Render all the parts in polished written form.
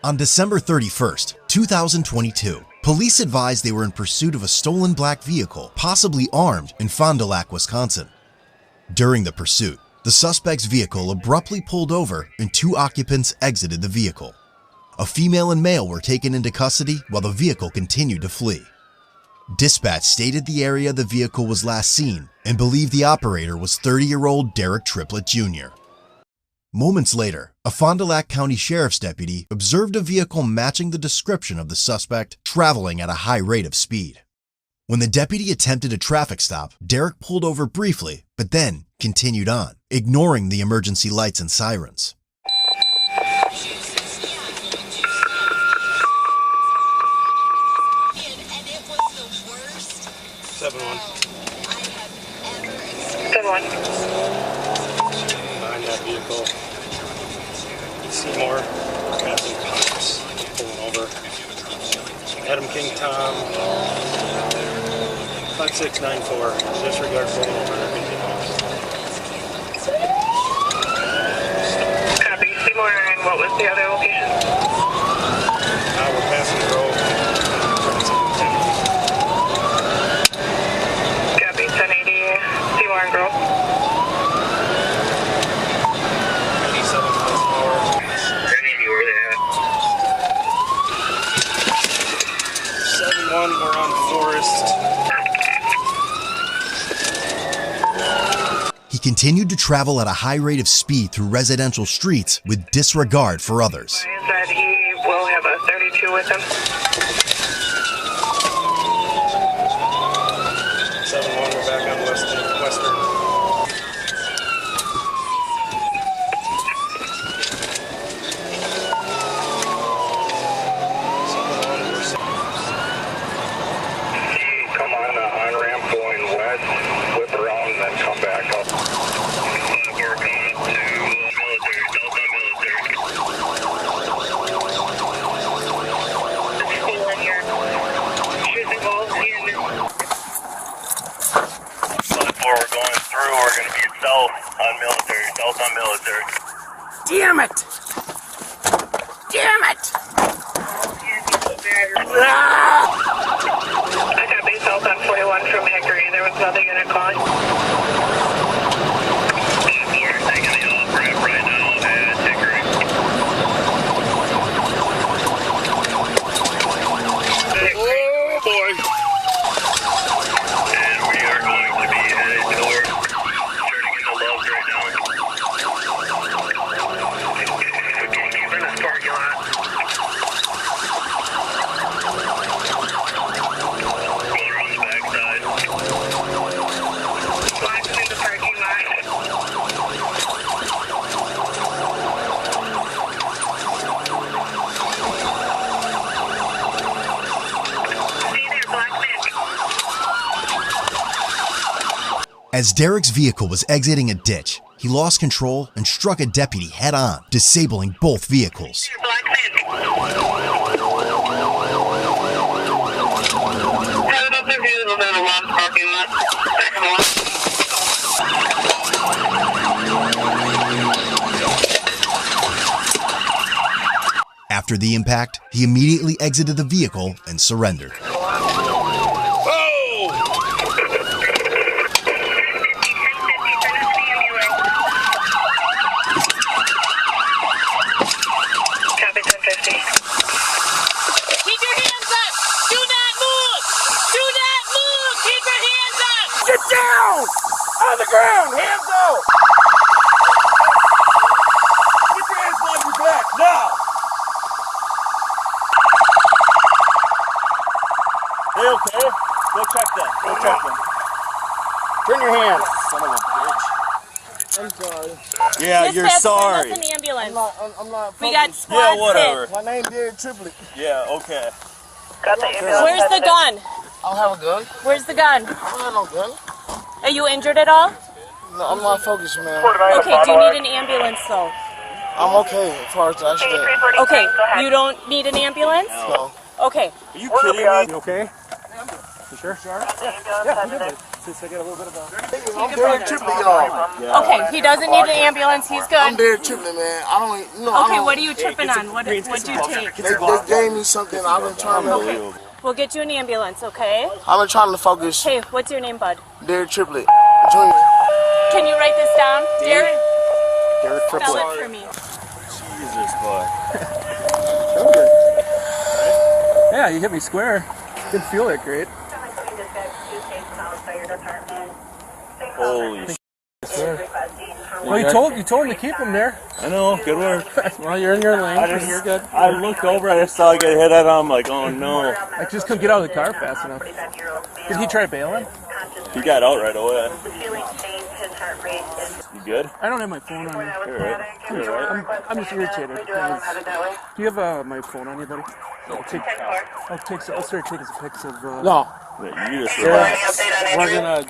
On December 31st, 2022, police advised they were in pursuit of a stolen black vehicle, possibly armed, in Fond du Lac, Wisconsin. During the pursuit, the suspect's vehicle abruptly pulled over and two occupants exited the vehicle. A female and male were taken into custody while the vehicle continued to flee. Dispatch stated the area the vehicle was last seen and believed the operator was 30-year-old Derek Triplett Jr. Moments later, a Fond du Lac County Sheriff's deputy observed a vehicle matching the description of the suspect traveling at a high rate of speed. When the deputy attempted a traffic stop, Derek pulled over briefly, but then continued on, ignoring the emergency lights and sirens. Behind that vehicle, Seymour, passing cops, pulling over. Adam King Tom, 5694, disregard pulling over. Copy, Seymour, and what was the other location? We're passing the road. Copy, 1080, Seymour and Grove. 97 miles an hour. 1080, where they at? 71, we're on Forest. He continued to travel at a high rate of speed through residential streets with disregard for others. Is that he will have a 32 with him? 71, we're back on Western. Come on the on-ramp going west, flip around, and then come back up. We're coming up to military, Delta military. Stealing here. Shooting balls in. 4, we're going through, we're going to be south on military. Damn it! Damn it! I got base south on 41 from Hickory. There was another unit calling. We're taking the off-ramp right now at Hickory. Oh boy! And we are going to be headed toward turning into Loves right now. Getting in this parking lot. As Derek's vehicle was exiting a ditch, he lost control and struck a deputy head-on, disabling both vehicles. After the impact, he immediately exited the vehicle and surrendered. On the ground, hands up! Get your hands behind your back, now! They okay? Go check them. Turn your hands. Son of a bitch. I'm sorry. Yeah, you're sorry. An ambulance. I'm not We got squad. Yeah, whatever. My name's Derek Triplett. Yeah, okay. Got the ambulance. Where's the gun? I don't have a gun. Where's the gun? I don't have no gun. Are you injured at all? No, I'm not focused, man. Okay, do you need an ambulance though? I'm okay as far as the accident. Okay, you don't need an ambulance? No. Okay. Are you kidding me? You okay? You sure? Yeah, I'm good. Since I got a little bit of a... I'm very tripping, y'all. Okay, he doesn't need an ambulance. He's I'm good. very tripping, man. I don't, you know. Okay, what are you tripping on? What'd you take? They gave me something. I've been trying to. Okay, we'll get you an ambulance, okay? I've been trying to focus. Hey, what's your name, bud? Derek Triplet Junior. Can you write this down, Derek? Derek Spell Triplet. it for me. Jesus, boy. Yeah, you hit me square. Didn't feel that great. Holy shit. Well, you told him to keep him there. I know, good work. Well, you're in your lane. You're good. I looked over, I just saw I get hit at him. I'm like, oh no. I just couldn't get out of the car fast enough. Did he try bailing? He got out right away. You good? I don't have my phone on me. You're right. You're right. I'm just irritated. Do you have my phone on you, buddy? I'll start taking some pics of... No. Yeah, you just relax. We're gonna...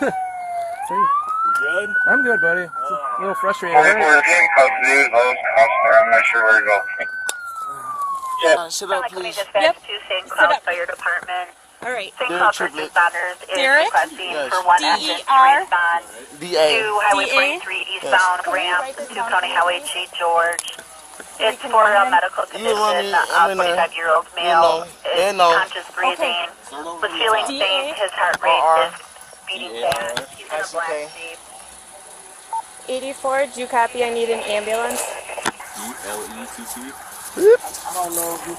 You good? I'm good, buddy. It's a little frustrating. We're in custody. I'm not sure where to go. Sit up, please. Yep. St. Cloud Fire Department. All right. St. Cloud First Responders is Derek? requesting Yes. for one engine to D-E-R? respond D.A. to Highway D.A.? 43 eastbound ramp to County Highway G. George. It's for a medical condition. A 45-year-old male is conscious breathing, was feeling faint. His heart rate is beating fast. He's in a black Jeep. 84, do you copy? I need an ambulance. E-L-E-T-T? I don't know if it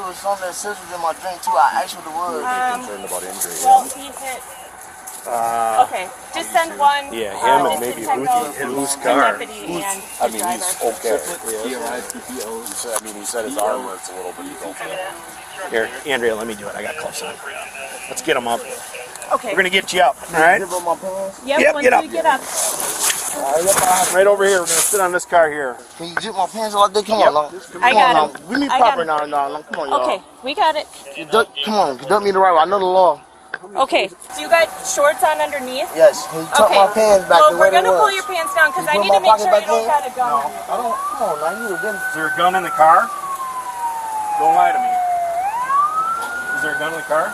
was something that scissors in my drink too. I asked what it was. Concerned about injury. Well, he hit. Okay, just send one. Yeah, him and maybe whose car. Deputy and I mean, he's okay. He said his arm hurts a little bit. He's okay. Here, Andrea, let me do it. I got close on. Let's get him up. Okay. We're gonna get you up, all right? Zip up my pants. Yep, once get up. you get up. Right over here. We're gonna sit on this car here. Can you zip my pants like that? Come on, now. I got him. We need I proper got now. Come on, y'all. Okay, we got it. Come on, conduct me the right way. I know the law. Okay, so you got shorts on underneath? Yes. Can you tuck my pants back well, the way we're they gonna was? pull your pants down because I You need put to my make sure pocket you don't back got a gun. I don't. Come on, now. You would have been. Is there a gun in the car? Don't lie to me. Is there a gun in the car?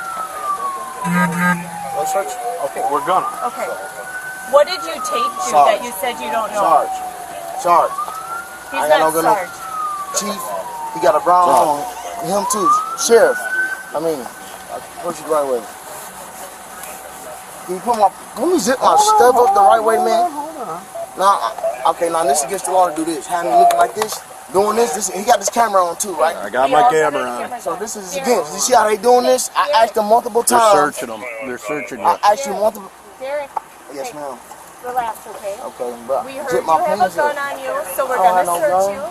No search. Okay, we're gonna. Okay. What did you take to Sarge. that you said you don't know? Sarge. He's I got not no gun. Sarge. Chief. He got a brown on. Him too. Sheriff. I mean, push it the right way. Can you put my? Let me zip my stuff up the right way, man. Now, okay. Now this is against the law to do this. Have me looking like this, doing this. He got this camera on too, right? I got my camera on. So this is against. You see how they doing this? I asked them multiple They're times. searching them. They're searching you. I asked you multiple. Derek, Yes, ma'am. relax, okay? Okay, but We heard zip you my have a pants gun up. on you, so we're I don't gonna have no search gun. you.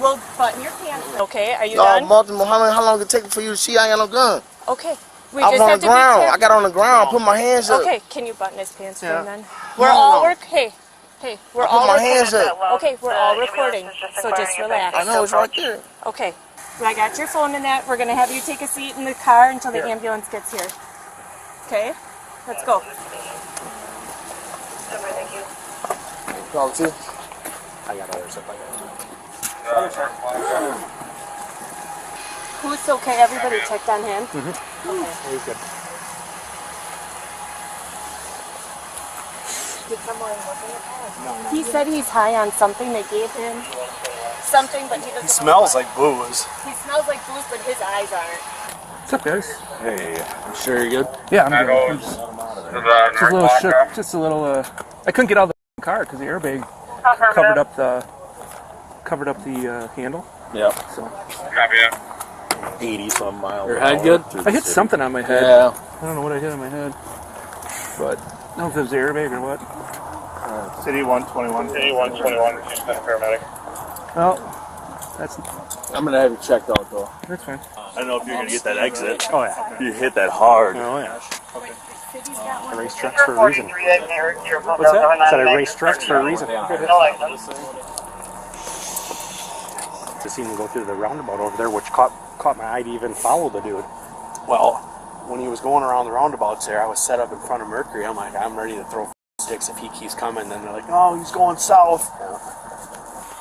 We'll button your pants. Okay, are you Y'all done? multiple. How long it take for you to see I ain't got no gun? Okay. We I was just on have the to ground. be I careful. got on the ground. Put my hands up. Okay, can you button his pants for Yeah. him then? We're all hey, we're Put all my hands up. Okay, we're all recording, so just relax. I know it's right there. Okay, I got your phone in that. We're gonna have you take a seat in the car until the ambulance gets here. Okay, let's go. Talk to. I got others up. Who's okay? Everybody checked on him? He's good. Did someone look in the car? He said he's high on something they gave him. Something, but he doesn't. He smells like booze. He smells like booze, but his eyes aren't. What's up, guys? Hey, you sure you're good? Yeah, I'm good. I'm just a little shook. Just a little. I couldn't get out of the car because the airbag covered up the handle. Yeah. So 80-some miles. Your head good? I hit something on my head. Yeah. I don't know what I hit on my head, but I don't know if it was the airbag or what. City 121. City 121. Houston paramedic. Well, that's I'm gonna have you checked out though. that's fine. I don't know if you're gonna get that exit. Oh yeah. You hit that hard. Oh yeah. I race trucks for a reason. What's that? I said I race trucks for a reason. To see him go through the roundabout over there, which caught my eye to even follow the dude. Well, when he was going around the roundabouts there, I was set up in front of Mercury. I'm like, I'm ready to throw sticks if he keeps coming. Then they're like, oh, he's going south.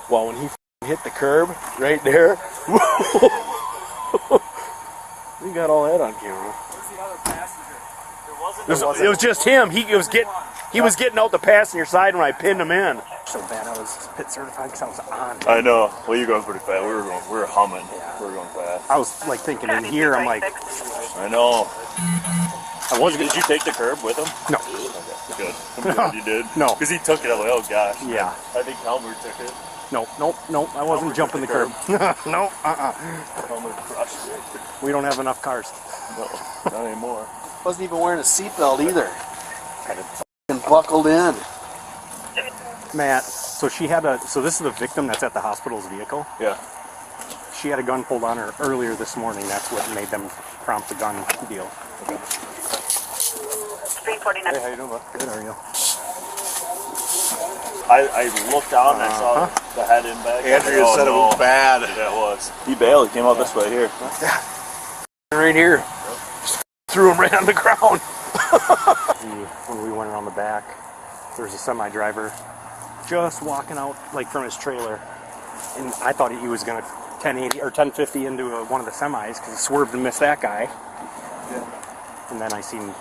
Well, when he hit the curb right there, We got all that on camera. It was just him. He was getting out the passenger side when I pinned him in. So bad I was pit certified because I was on. I know. Well, you're going pretty fast. We were humming. Yeah. We were going fast. I was like thinking in here. I'm like, I know. I wasn't. Did you take the curb with him? No. Okay, good. I'm glad you did. No. Because he took it. I'm like, oh gosh. Yeah. I think Helmer took it. Nope. I wasn't jumping the curb. No. Helmer crushed it. We don't have enough cars. No, not anymore. Wasn't even wearing a seatbelt either. Had it fucking buckled in. Matt, so she had so this is the victim that's at the hospital's vehicle? Yeah. She had a gun pulled on her earlier this morning. That's what made them prompt the gun deal. Okay. 349. Hey, how you doing, bud? Good, how are you? I looked down and I saw the head impact. Andrea said it was bad. Yeah, it was. He bailed. He came out this way here. Yeah. Right here. Just threw him right on the ground. When we went around the back, there was a semi-driver just walking out like from his trailer, and I thought he was going to 1080 or 1050 into one of the semis because he swerved and missed that guy. Yeah. And then I seen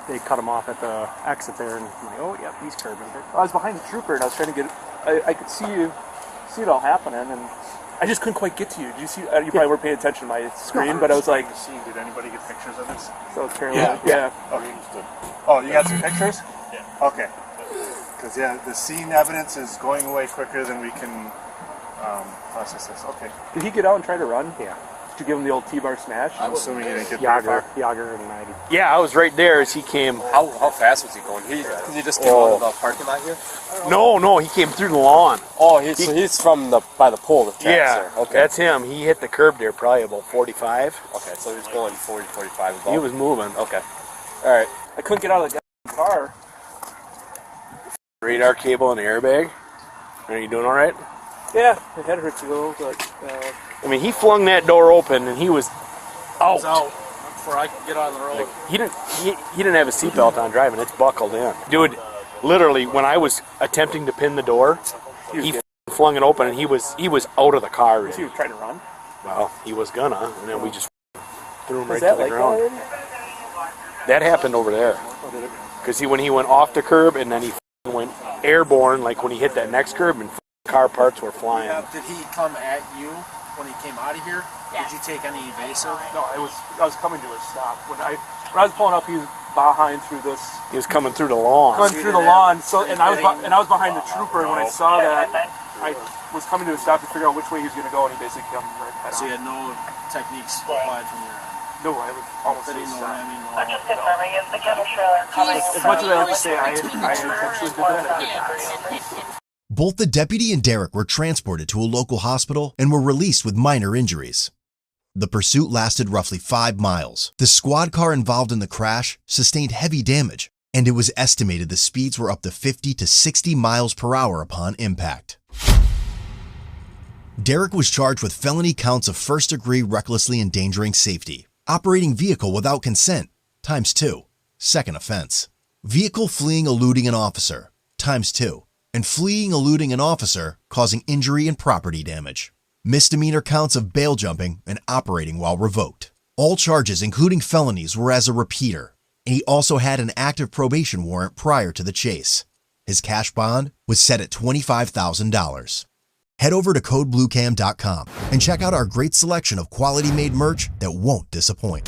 they cut him off at the exit there, and I'm like, oh yeah, he's curbing. I was behind the trooper and I was trying to get. I could see it all happening, and I just couldn't quite get to you. Did you see? You probably weren't paying attention to my screen, but I was like, Did anybody get pictures of this? so it's Carolina. Yeah. Okay. Oh, you got some pictures? Yeah. Okay. Because, the scene evidence is going away quicker than we can process this. Okay. Did he get out and try to run? Yeah. Did you give him the old T-bar smash? I'm assuming he didn't get very far. Yager and 90. Yeah, I was right there as he came. How fast was he going? He just came out of the parking lot here? No, he came through the lawn. Oh, he's from by the pole. The tracks Yeah, there. Okay. that's him. He hit the curb there probably about 45. Okay, so he was going 40, 45 above. He was moving. Okay. All right. I couldn't get out of the car. Radar cable and airbag. Are you doing all right? Yeah, my head hurts a little, but. I mean, he flung that door open and he was out. Before I could get on the road. He didn't have a seatbelt on driving. It's buckled in. Dude, literally, when I was attempting to pin the door, he flung it open and he was out of the car. Was he trying to run? Well, he was gonna, and then we just threw him right Was to that the like ground. that? That happened over there. Oh, did it? Because when he went off the curb and then he went airborne, like when he hit that next curb, and car parts were flying. Did he come at you when he came out of here? Yeah. Did you take any evasive? No, I was coming to a stop. When I was pulling up, he was behind through this. He was coming through the lawn. Coming through the lawn. So, and I was behind the trooper. And when I saw that, I was coming to a stop to figure out which way he was going to go, and he basically came right head So on. you had no techniques applied from your end? No, I was almost Did he to a know stop. ramming? I'm just confirming if the cattle trailer coming. As much as I like to say I intentionally did that, I did not. Both the deputy and Derek were transported to a local hospital and were released with minor injuries. The pursuit lasted roughly 5 miles. The squad car involved in the crash sustained heavy damage, and it was estimated the speeds were up to 50 to 60 miles per hour upon impact. Derek was charged with felony counts of first-degree recklessly endangering safety, operating vehicle without consent, ×2, second offense, vehicle fleeing eluding an officer, ×2, and fleeing eluding an officer causing injury and property damage. Misdemeanor counts of bail jumping and operating while revoked. All charges, including felonies, were as a repeater, and he also had an active probation warrant prior to the chase. His cash bond was set at $25,000. Head over to codebluecam.com and check out our great selection of quality-made merch that won't disappoint.